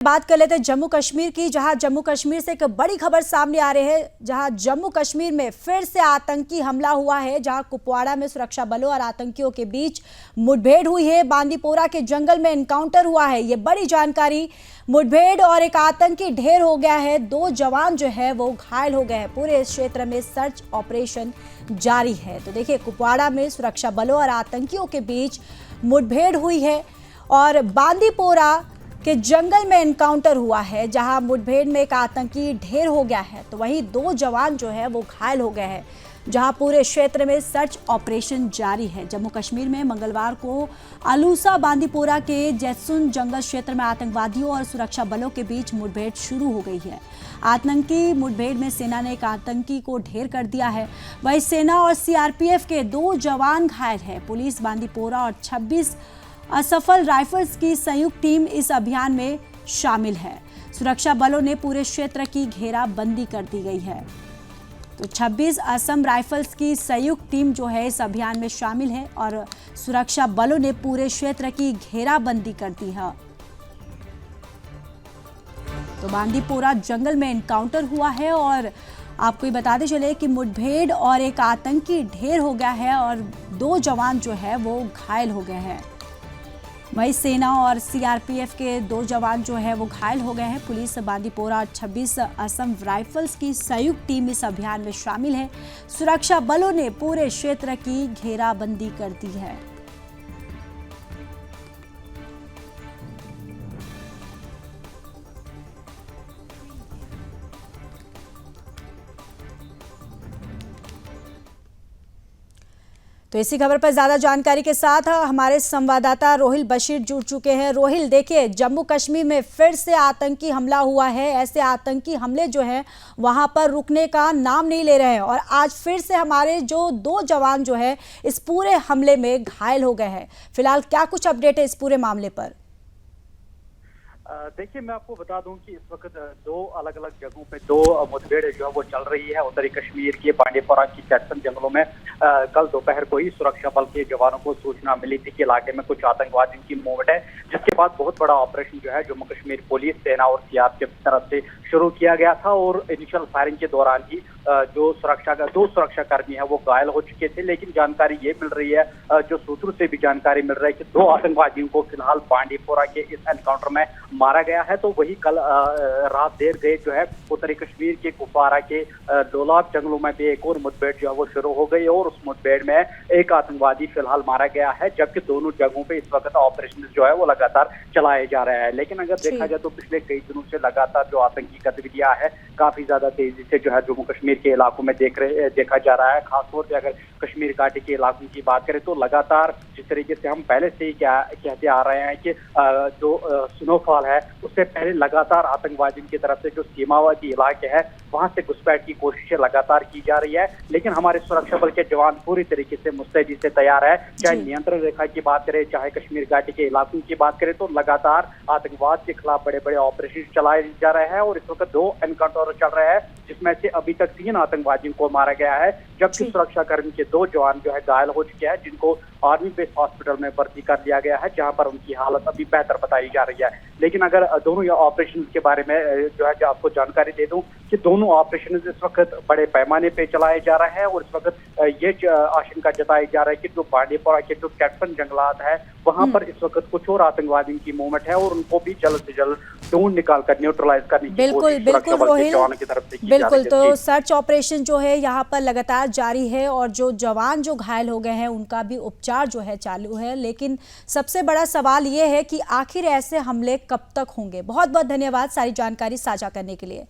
बात कर लेते हैं जम्मू कश्मीर की, जहां जम्मू कश्मीर से एक बड़ी खबर सामने आ रही है। जहां जम्मू कश्मीर में फिर से आतंकी हमला हुआ है, जहां कुपवाड़ा में सुरक्षा बलों और आतंकियों के बीच मुठभेड़ हुई है। बांदीपोरा के जंगल में एनकाउंटर हुआ है, ये बड़ी जानकारी। मुठभेड़ और एक आतंकी ढेर हो गया है, 2 जवान जो है वो घायल हो गए हैं। पूरे इस क्षेत्र में सर्च ऑपरेशन जारी है। तो देखिए, कुपवाड़ा में सुरक्षा बलों और आतंकियों के बीच मुठभेड़ हुई है और बांदीपोरा के जंगल में एनकाउंटर हुआ है, जहां मुठभेड़ में एक आतंकी ढेर हो गया है, तो वहीं 2 जवान जो है वो घायल हो गए हैं। जहां पूरे क्षेत्र में सर्च ऑपरेशन जारी है। जम्मू कश्मीर में मंगलवार को आलूसा बांदीपोरा के जैतसून जंगल क्षेत्र में आतंकवादियों और सुरक्षा बलों के बीच मुठभेड़ शुरू हो गई है। आतंकी मुठभेड़ में सेना ने एक आतंकी को ढेर कर दिया है, वहीं सेना और सीआरपीएफ के 2 जवान घायल है। पुलिस, बांदीपोरा और 26 असफल राइफल्स की संयुक्त टीम इस अभियान में शामिल है। सुरक्षा बलों ने पूरे क्षेत्र की घेराबंदी कर दी गई है। तो 26 असम राइफल्स की संयुक्त टीम जो है इस अभियान में शामिल है और सुरक्षा बलों ने पूरे क्षेत्र की घेराबंदी कर दी है। तो बांदीपोरा जंगल में एनकाउंटर हुआ है और आपको ये बताते चले कि मुठभेड़ और एक आतंकी ढेर हो गया है और 2 जवान जो है वो घायल हो गए हैं। वहीं सेना और सीआरपीएफ के 2 जवान जो है वो घायल हो गए हैं। पुलिस, बांदीपोरा और 26 असम राइफल्स की संयुक्त टीम इस अभियान में शामिल है। सुरक्षा बलों ने पूरे क्षेत्र की घेराबंदी कर दी है। तो इसी खबर पर ज्यादा जानकारी के साथ हमारे संवाददाता रोहिल बशीर जुड़ चुके हैं। रोहिल, देखिए, जम्मू कश्मीर में फिर से आतंकी हमला हुआ है। ऐसे आतंकी हमले जो हैं वहां पर रुकने का नाम नहीं ले रहे हैं और आज फिर से हमारे जो 2 जवान जो है इस पूरे हमले में घायल हो गए हैं। फिलहाल क्या कुछ अपडेट है इस पूरे मामले पर? देखिए, मैं आपको बता दूं कि इस वक्त 2 अलग अलग जगहों पे 2 मुठभेड़ जो है वो चल रही है। उत्तरी कश्मीर के बांदीपोरा की जैतसून जंगलों में कल दोपहर को ही सुरक्षा बल के जवानों को सूचना मिली थी कि इलाके में कुछ आतंकवादियों की मूवमेंट है, जिसके बाद बहुत बड़ा ऑपरेशन जो है जम्मू कश्मीर पुलिस, सेना और सीआरपीएफ की तरफ से शुरू किया गया था। और इनिशियल फायरिंग के दौरान ही जो 2 सुरक्षाकर्मी है वो घायल हो चुके थे। लेकिन जानकारी ये मिल रही है, जो सूत्रों से भी जानकारी मिल रही है कि 2 आतंकवादियों को फिलहाल बांदीपोरा के इस एनकाउंटर में मारा गया है। तो वही कल रात देर गए जो है उत्तरी कश्मीर के कुपवाड़ा के डोलाब जंगलों में भी एक और मुठभेड़ जो है वो शुरू हो गई और उस मुठभेड़ में एक आतंकवादी फिलहाल मारा गया है, जबकि दोनों जगहों पे इस वक्त ऑपरेशन जो है वो लगातार चलाए जा रहे हैं। लेकिन अगर देखा जाए तो पिछले कई दिनों से लगातार जो आतंकी गतिविधियां है काफी ज्यादा तेजी से जो है जम्मू कश्मीर के इलाकों में देखा जा रहा है। खासतौर पर अगर कश्मीर घाटी के इलाकों की बात करें तो लगातार जिस तरीके से हम पहले से ही कहते आ रहे हैं कि जो स्नोफॉल है उससे पहले लगातार आतंकवादियों की तरफ से जो सीमावर्ती इलाके हैं वहां से घुसपैठ की कोशिशें लगातार की जा रही है। लेकिन हमारे सुरक्षा बल के जवान पूरी तरीके से मुस्तैदी से तैयार है। चाहे नियंत्रण रेखा की बात करें, चाहे कश्मीर घाटी के इलाकों की बात करें, तो लगातार आतंकवाद के खिलाफ बड़े बड़े ऑपरेशन चलाए जा रहे हैं। और इस वक्त 2 एनकाउंटर चल रहे हैं, जिसमें से अभी तक 3 आतंकवादियों को मारा गया है, जबकि सुरक्षाकर्मी के 2 जवान जो है घायल हो चुके हैं, जिनको आर्मी बेस हॉस्पिटल में भर्ती कर दिया गया है, जहां पर उनकी हालत अभी बेहतर बताई जा रही है। लेकिन अगर दोनों ऑपरेशन के बारे में जो है आपको जानकारी दे दूं कि दोनों ऑपरेशन इस वक्त बड़े पैमाने पे चलाए जा रहे हैं और इस वक्त ये आशंका जताई जा रही है कि जो बांदीपोरा के जो कैप्टन जंगलात है वहां पर इस वक्त कुछ और आतंकवादियों की मूवमेंट है और उनको भी जल्द से जल्द ढूंढ निकाल कर न्यूट्रलाइज करने की कोशिश सुरक्षा बल के जवानों की तरफ से की जा रही है। बिल्कुल, तो सर्च ऑपरेशन जो है यहाँ पर लगातार जारी है और जो जवान जो घायल हो गए हैं उनका भी उपचार जो है चालू है। लेकिन सबसे बड़ा सवाल ये है कि आखिर ऐसे हमले कब तक होंगे? बहुत बहुत धन्यवाद सारी जानकारी साझा करने के लिए।